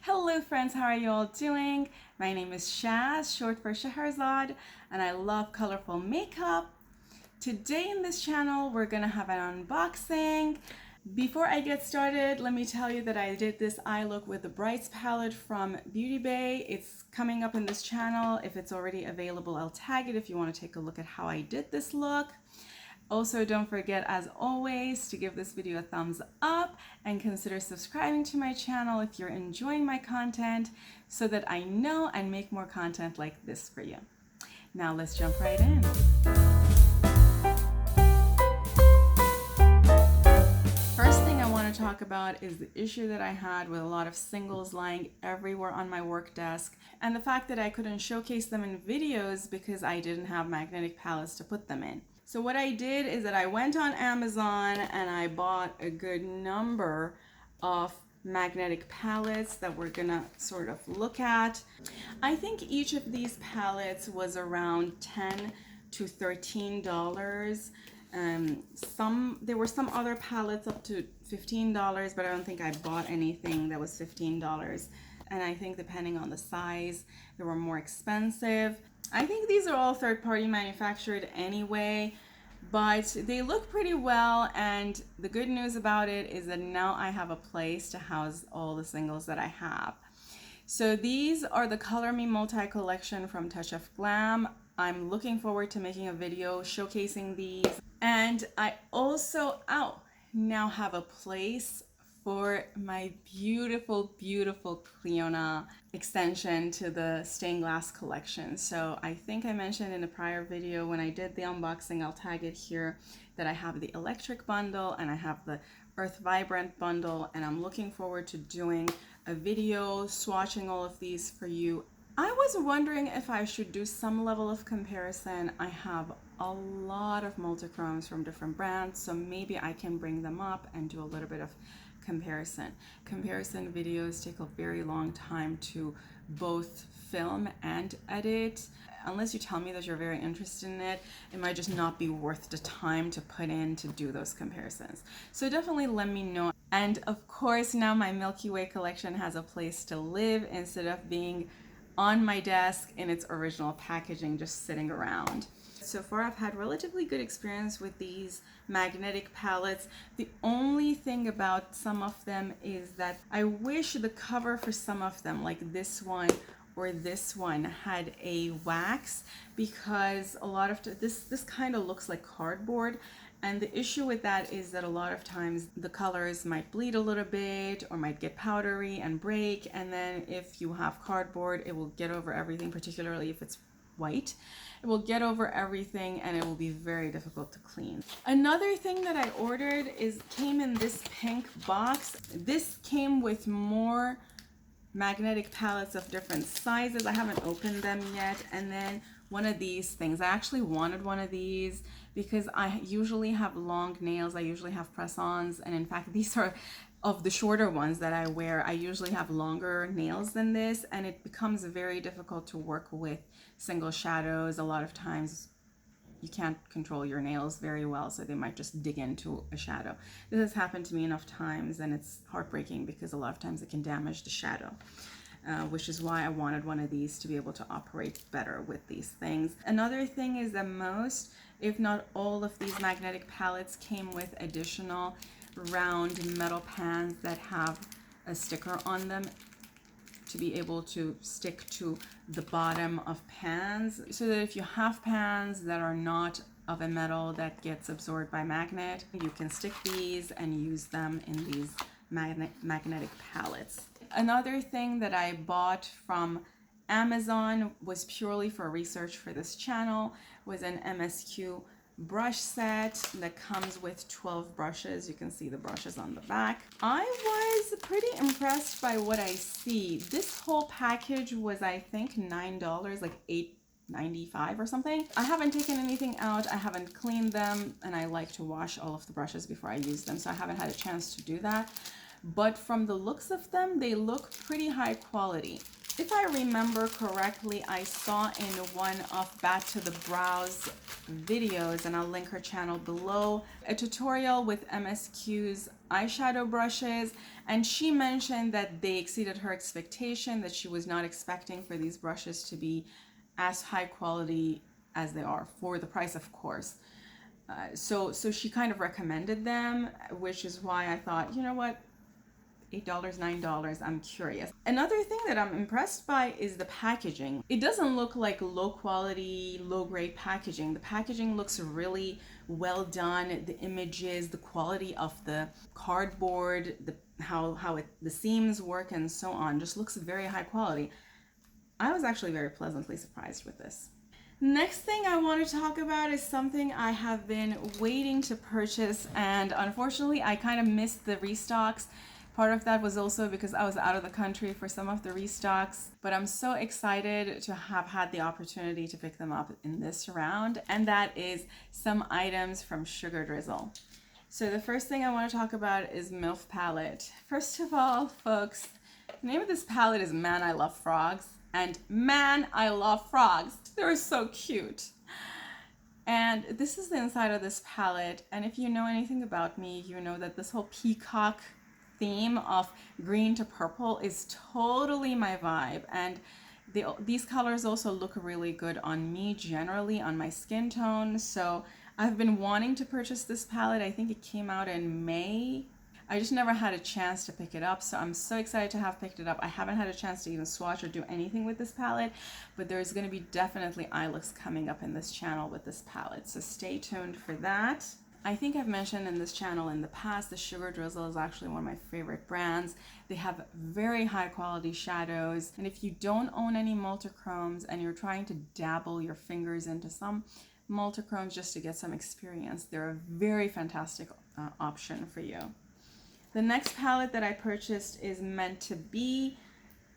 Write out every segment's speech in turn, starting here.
Hello friends, how are you all doing? My name is Shaz, short for Shahrazad, and I love colorful makeup. Today in this channel, we're gonna have an unboxing. Before I get started, let me tell you that I did this eye look with the Brights palette from Beauty Bay. It's coming up in this channel. If it's already available, I'll tag it if you want to take a look at how I did this look. Also, don't forget, as always, to give this video a thumbs up and consider subscribing to my channel if you're enjoying my content so that I know and make more content like this for you. Now let's jump right in. First thing I want to talk about is the issue that I had with a lot of singles lying everywhere on my work desk and the fact that I couldn't showcase them in videos because I didn't have magnetic palettes to put them in. So what I did is that I went on Amazon and I bought a good number of magnetic palettes that we're gonna sort of look at. I think each of these palettes was around $10 to $13. There were some other palettes up to $15, but I don't think I bought anything that was $15. And I think depending on the size, they were more expensive. I think these are all third-party manufactured anyway, but they look pretty well, and the good news about it is that now I have a place to house all the singles that I have. So these are the Color Me Multi collection from Touch of Glam. I'm looking forward to making a video showcasing these, and I also now have a place for my beautiful Cleona extension to the stained glass collection. So I think I mentioned in a prior video when I did the unboxing, I'll tag it here, that I have the electric bundle and I have the Earth Vibrant bundle, and I'm looking forward to doing a video swatching all of these for you. I was wondering if I should do some level of comparison. I have a lot of multichromes from different brands, so maybe I can bring them up and do a little bit of comparison. Comparison videos take a very long time to both film and edit. Unless you tell me that you're very interested in it, it might just not be worth the time to put in to do those comparisons. So definitely let me know. And of course, now my Milky Way collection has a place to live instead of being on my desk in its original packaging, just sitting around. So far, I've had relatively good experience with these magnetic palettes. The only thing about some of them is that I wish the cover for some of them, like this one or this one, had a wax, because a lot of this kind of looks like cardboard. And the issue with that is that a lot of times the colors might bleed a little bit or might get powdery and break. And then if you have cardboard, it will get over everything, particularly if it's white. It will get over everything and it will be very difficult to clean. Another thing that I ordered came in this pink box. This came with more magnetic palettes of different sizes. I haven't opened them yet. And then one of these things. I actually wanted one of these because I usually have long nails. I usually have press-ons, and in fact these are of the shorter ones that I wear. I usually have longer nails than this, and it becomes very difficult to work with single shadows. A lot of times you can't control your nails very well, so they might just dig into a shadow. This has happened to me enough times, and it's heartbreaking because a lot of times it can damage the shadow. Which is why I wanted one of these to be able to operate better with these things. Another thing is that most, if not all, of these magnetic palettes came with additional round metal pans that have a sticker on them to be able to stick to the bottom of pans, so that if you have pans that are not of a metal that gets absorbed by magnet, you can stick these and use them in these magnetic palettes. Another thing that I bought from Amazon was purely for research for this channel, was an MSQ brush set that comes with 12 brushes. You can see the brushes on the back. I was pretty impressed by what I see. This whole package was, I think, $9, like $8.95 or something. I haven't taken anything out, I haven't cleaned them, and I like to wash all of the brushes before I use them, so I haven't had a chance to do that. But from the looks of them, they look pretty high quality. If I remember correctly, I saw in one of Bat to the Brows videos, and I'll link her channel below, a tutorial with MSQ's eyeshadow brushes, and she mentioned that they exceeded her expectation, that she was not expecting for these brushes to be as high quality as they are for the price, of course. So she kind of recommended them, which is why I thought, you know what, $8, $9, I'm curious. Another thing that I'm impressed by is the packaging. It doesn't look like low quality, low grade packaging. The packaging looks really well done. The images, the quality of the cardboard, the seams work and so on, just looks very high quality. I was actually very pleasantly surprised with this. Next thing I want to talk about is something I have been waiting to purchase, and unfortunately I kind of missed the restocks. Part of that was also because I was out of the country for some of the restocks, but I'm so excited to have had the opportunity to pick them up in this round, and that is some items from Sugar Drizzle. So the first thing I want to talk about is MILF palette. First of all, folks, the name of this palette is Man, I Love Frogs. And man, I love frogs. They're so cute. And this is the inside of this palette. And if you know anything about me, you know that this whole peacock theme of green to purple is totally my vibe. And these colors also look really good on me, generally on my skin tone. So I've been wanting to purchase this palette. I think it came out in May. I just never had a chance to pick it up, so I'm so excited to have picked it up. I haven't had a chance to even swatch or do anything with this palette, but there's going to be definitely eye looks coming up in this channel with this palette, so stay tuned for that. I think I've mentioned in this channel in the past, the Sugar Drizzle is actually one of my favorite brands. They have very high quality shadows, and if you don't own any multichromes and you're trying to dabble your fingers into some multichromes just to get some experience, they're a very fantastic option for you. The next palette that I purchased is Meant to Be.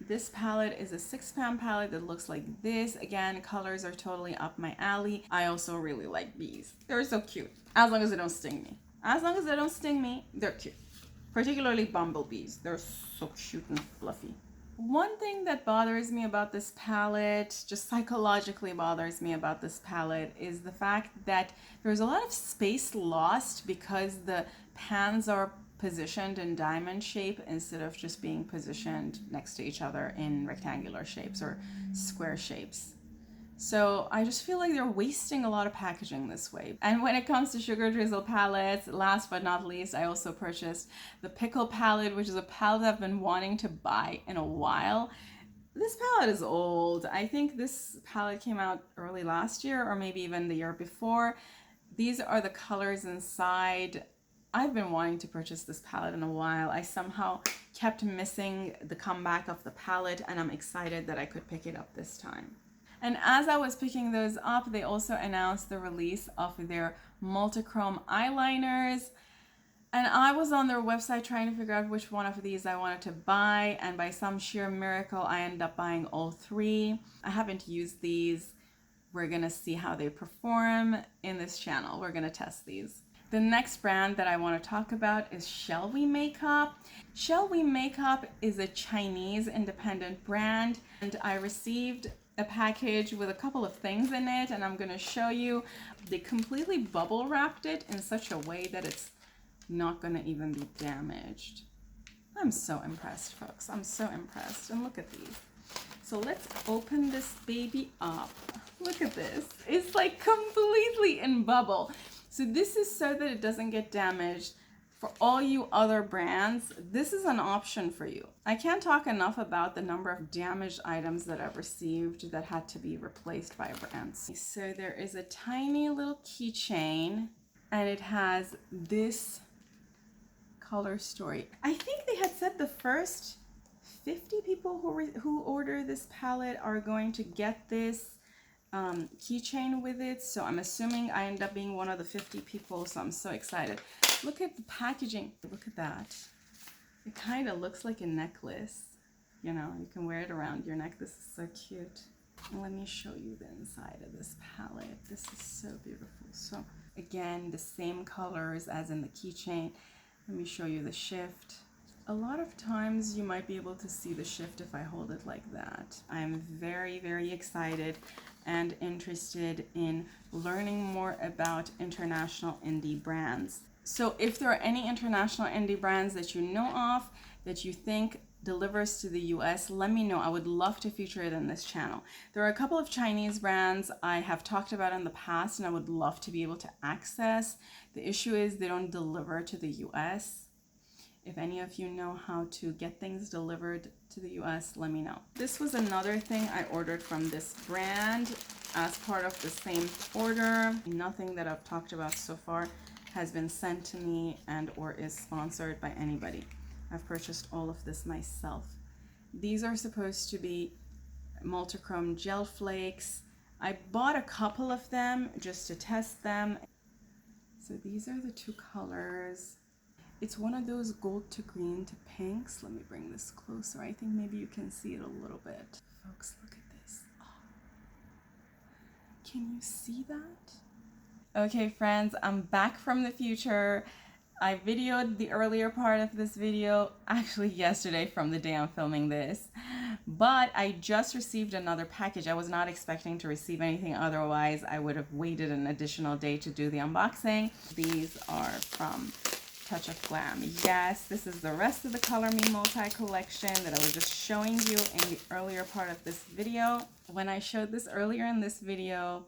This palette is a 6-pound palette that looks like this. Again, colors are totally up my alley. I also really like bees. They're so cute. As long as they don't sting me. As long as they don't sting me, they're cute. Particularly bumblebees. They're so cute and fluffy. One thing that bothers me about this palette, just psychologically bothers me about this palette, is the fact that there's a lot of space lost because the pans are positioned in diamond shape instead of just being positioned next to each other in rectangular shapes or square shapes. So I just feel like they're wasting a lot of packaging this way. And when it comes to Sugar Drizzle palettes, last but not least, I also purchased the Pickle palette, which is a palette I've been wanting to buy in a while. This palette is old. I think this palette came out early last year or maybe even the year before. These are the colors inside. I've been wanting to purchase this palette in a while. I somehow kept missing the comeback of the palette, and I'm excited that I could pick it up this time. And as I was picking those up, they also announced the release of their Multichrome eyeliners. And I was on their website trying to figure out which one of these I wanted to buy, and by some sheer miracle, I ended up buying all three. I haven't used these. We're gonna see how they perform in this channel. We're gonna test these. The next brand that I want to talk about is Shellwe Makeup. Shellwe Makeup is a Chinese independent brand, and I received a package with a couple of things in it, and I'm going to show you. They completely bubble wrapped it in such a way that it's not going to even be damaged. I'm so impressed, folks. I'm so impressed. And look at these. So let's open this baby up. Look at this. It's like completely in bubble. So this is so that it doesn't get damaged. For all you other brands, this is an option for you. I can't talk enough about the number of damaged items that I've received that had to be replaced by brands. So there is a tiny little keychain, and it has this color story. I think they had said the first 50 people who order this palette are going to get this keychain with it, so I'm assuming I end up being one of the 50 people, so I'm so excited. Look at the packaging. Look at that. It kind of looks like a necklace. You know, you can wear it around your neck. This is so cute. And let me show you the inside of this palette. This is so beautiful. So again, the same colors as in the keychain. Let me show you the shift. A lot of times you might be able to see the shift if I hold it like that. I'm very, very excited and interested in learning more about international indie brands. So if there are any international indie brands that you know of that you think delivers to the US, let me know. I would love to feature it in this channel. There are a couple of Chinese brands I have talked about in the past and I would love to be able to access. The issue is they don't deliver to the US. If any of you know how to get things delivered to the US, let me know. This was another thing I ordered from this brand as part of the same order. Nothing that I've talked about so far has been sent to me and or is sponsored by anybody. I've purchased all of this myself. These are supposed to be Multichrome gel flakes. I bought a couple of them just to test them. So these are the two colors. It's one of those gold to green to pinks. Let me bring this closer. I think maybe you can see it a little bit. Folks, look at this. Oh. Can you see that? Okay, friends, I'm back from the future. I videoed the earlier part of this video, actually yesterday from the day I'm filming this, but I just received another package. I was not expecting to receive anything, otherwise I would have waited an additional day to do the unboxing. These are from Touch of Glam. Yes, this is the rest of the Color Me Multi collection that I was just showing you in the earlier part of this video. When I showed this earlier in this video,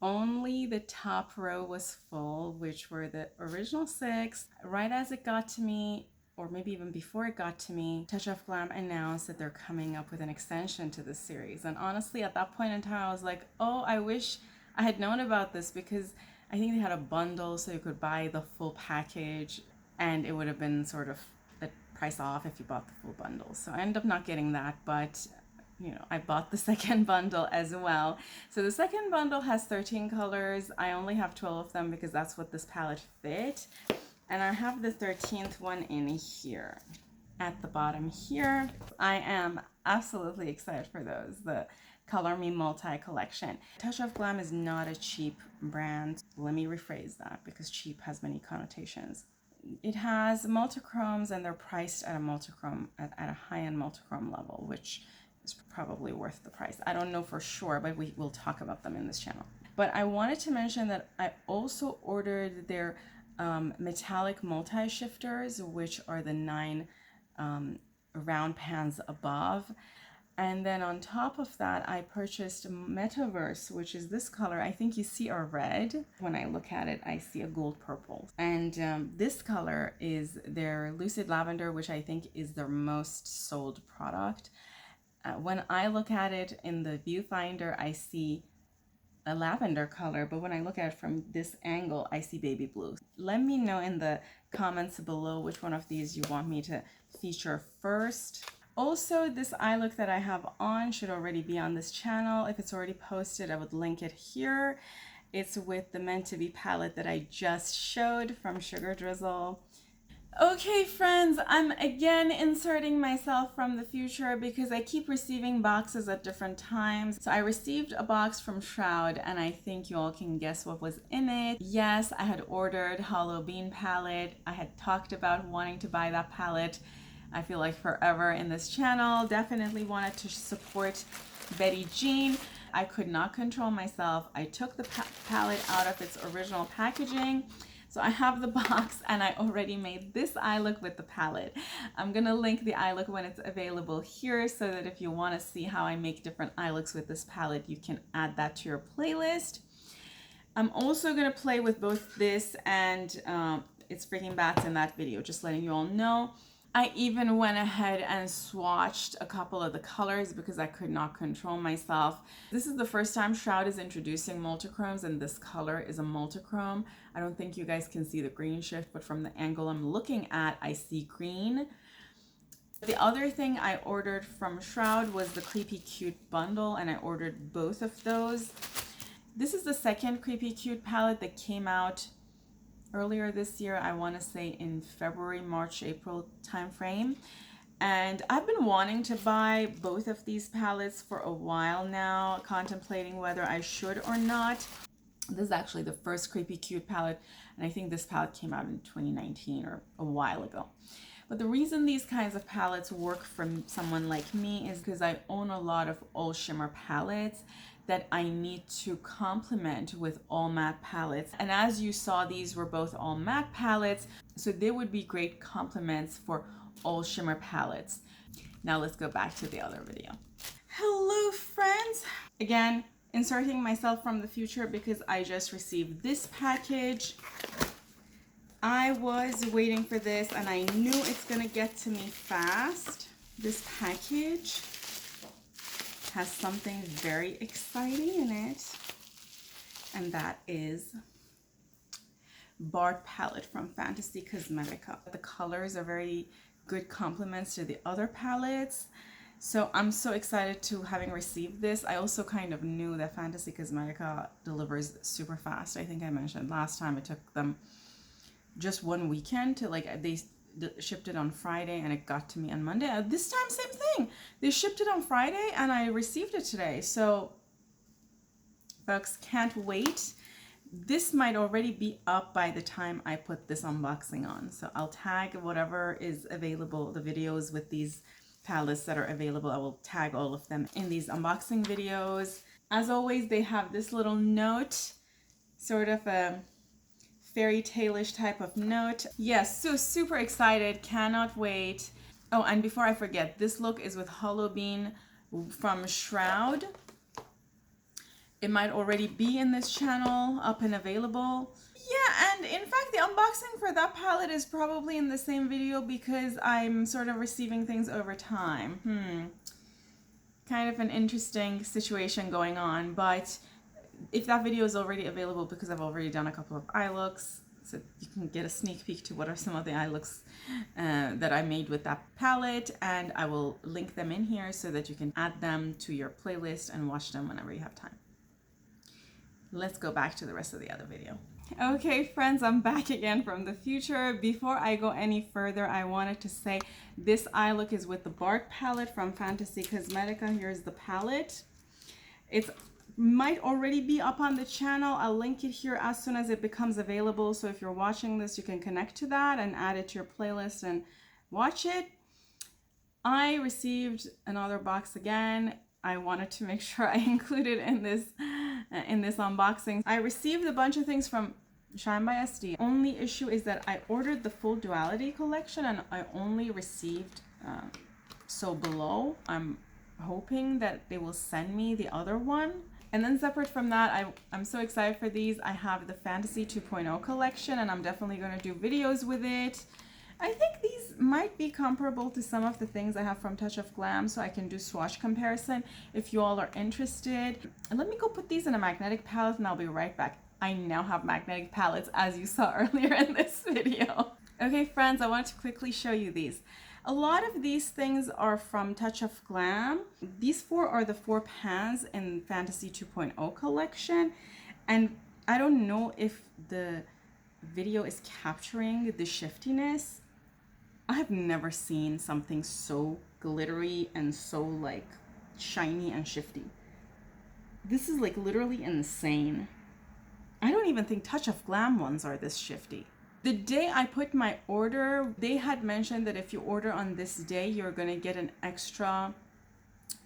only the top row was full, which were the original 6. Right as it got to me, or maybe even before it got to me, Touch of Glam announced that they're coming up with an extension to the series. And honestly, at that point in time, I was like, oh, I wish I had known about this, because I think they had a bundle so you could buy the full package and it would have been sort of the price off if you bought the full bundle. So I ended up not getting that, but you know, I bought the second bundle as well. So the second bundle has 13 colors. I only have 12 of them because that's what this palette fit. And I have the 13th one in here. At the bottom here, I am absolutely excited for those. The Color Me Multi collection. Touch of Glam is not a cheap brand. Let me rephrase that because cheap has many connotations. It has multichromes and they're priced at a multichrome, at a high-end multichrome level, which is probably worth the price. I don't know for sure, but we will talk about them in this channel. But I wanted to mention that I also ordered their metallic multi-shifters, which are the 9 round pans above. And then on top of that, I purchased Metaverse, which is this color. I think you see a red. When I look at it, I see a gold purple. And this color is their Lucid Lavendar, which I think is their most sold product. When I look at it in the viewfinder, I see a lavender color, but when I look at it from this angle, I see baby blue. Let me know in the comments below which one of these you want me to feature first. Also, this eye look that I have on should already be on this channel. If it's already posted, I would link it here. It's with the Meant to Be palette that I just showed from Sugar Drizzle. Okay, friends, I'm again inserting myself from the future because I keep receiving boxes at different times. So I received a box from Shroud and I think you all can guess what was in it. Yes, I had ordered HalloBean palette. I had talked about wanting to buy that palette, I feel like forever in this channel. Definitely wanted to support Betty Jean. I could not control myself. I took the palette out of its original packaging. So I have the box and I already made this eye look with the palette. I'm gonna link the eye look when it's available here so that if you wanna see how I make different eye looks with this palette, you can add that to your playlist. I'm also gonna play with both this and It's Freaking Bats in that video, just letting you all know. I even went ahead and swatched a couple of the colors because I could not control myself. This is the first time Shroud is introducing multichromes and this color is a multichrome. I don't think you guys can see the green shift, but from the angle I'm looking at, I see green. The other thing I ordered from Shroud was the Creepy Cute bundle and I ordered both of those. This is the second Creepy Cute palette that came out earlier this year. I want to say in February, March, April timeframe. And I've been wanting to buy both of these palettes for a while now, contemplating whether I should or not. This is actually the first Creepy Cute palette, and I think this palette came out in 2019 or a while ago. But the reason these kinds of palettes work for someone like me is because I own a lot of all shimmer palettes that I need to complement with all matte palettes. And as you saw, these were both all matte palettes, so they would be great complements for all shimmer palettes. Now let's go back to the other video. Hello friends! Again, inserting myself from the future because I just received this package. I was waiting for this and I knew it's gonna get to me fast. This package has something very exciting in it, and that is Bart palette from Fantasy Cosmetica. The colors are very good complements to the other palettes, so I'm so excited to having received this. I also kind of knew that Fantasy Cosmetica delivers super fast. I think I mentioned last time it took them just one weekend to, like, they shipped it on Friday and it got to me on Monday. This time, same thing. They shipped it on Friday and I received it today. So, folks, can't wait. This might already be up by the time I put this unboxing on. So I'll tag whatever is available, the videos with these palettes that are available. I will tag all of them in these unboxing videos. As always, they have this little note, sort of a fairy tale-ish type of note. Yes, so super excited, cannot wait. Oh, and before I forget, this look is with HalloBean from Shroud. It might already be in this channel, up and available. Yeah, and in fact, the unboxing for that palette is probably in the same video because I'm sort of receiving things over time. Kind of an interesting situation going on, but if that video is already available, because I've already done a couple of eye looks, so you can get a sneak peek to what are some of the eye looks that I made with that palette, and I will link them in here so that you can add them to your playlist and watch them whenever you have time. Let's go back to the rest of the other video. Okay friends, I'm back again from the future. Before I go any further, I wanted to say this eye look is with the Bart palette from Fantasy Cosmetica. Here's the palette. It's might already be up on the channel. I'll link it here as soon as it becomes available, so if you're watching this you can connect to that and add it to your playlist and watch it. I received another box again. I wanted to make sure I included in this unboxing. I received a bunch of things from Shine by SD. Only issue is that I ordered the full Duality collection and I only received So Below. I'm hoping that they will send me the other one. And then separate from that, I'm so excited for these. I have the Fantasy 2.0 collection and I'm definitely going to do videos with it. I think these might be comparable to some of the things I have from Touch of Glam, so I can do swatch comparison if you all are interested. And let me go put these in a magnetic palette and I'll be right back. I now have magnetic palettes, as you saw earlier in this video. Okay friends, I want to quickly show you these. A lot of these things are from Touch of Glam. These four are the 4 pans in Fantasy 2.0 collection. And I don't know if the video is capturing the shiftiness. I have never seen something so glittery and so like shiny and shifty. This is like literally insane. I don't even think Touch of Glam ones are this shifty. The day I put my order, they had mentioned that if you order on this day, you're gonna get an extra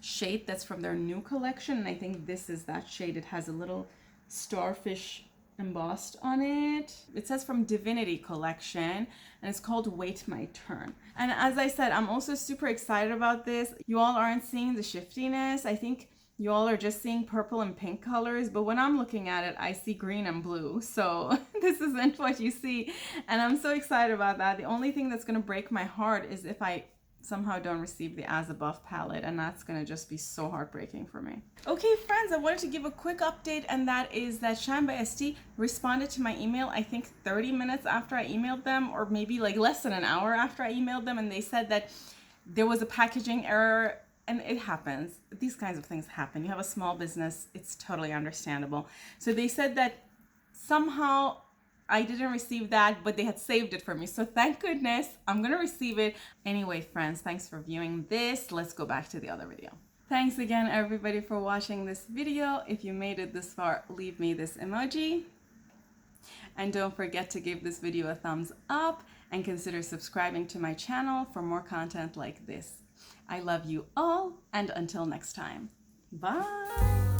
shade that's from their new collection. And I think this is that shade. It has a little starfish embossed on it. It says from Divinity collection and it's called Wait My Turn. And as I said, I'm also super excited about this. You all aren't seeing the shiftiness. I think you all are just seeing purple and pink colors, but when I'm looking at it, I see green and blue. So this isn't what you see. And I'm so excited about that. The only thing that's gonna break my heart is if I somehow don't receive the As Above palette, and that's gonna just be so heartbreaking for me. Okay friends, I wanted to give a quick update, and that is that Shine by SD responded to my email, I think 30 minutes after I emailed them, or maybe like less than an hour after I emailed them, and they said that there was a packaging error. And it happens. These kinds of things happen. You have a small business. It's totally understandable. So they said that somehow I didn't receive that, but they had saved it for me. So thank goodness I'm going to receive it. Anyway, friends, thanks for viewing this. Let's go back to the other video. Thanks again, everybody, for watching this video. If you made it this far, leave me this emoji. And don't forget to give this video a thumbs up and consider subscribing to my channel for more content like this. I love you all, and until next time, bye!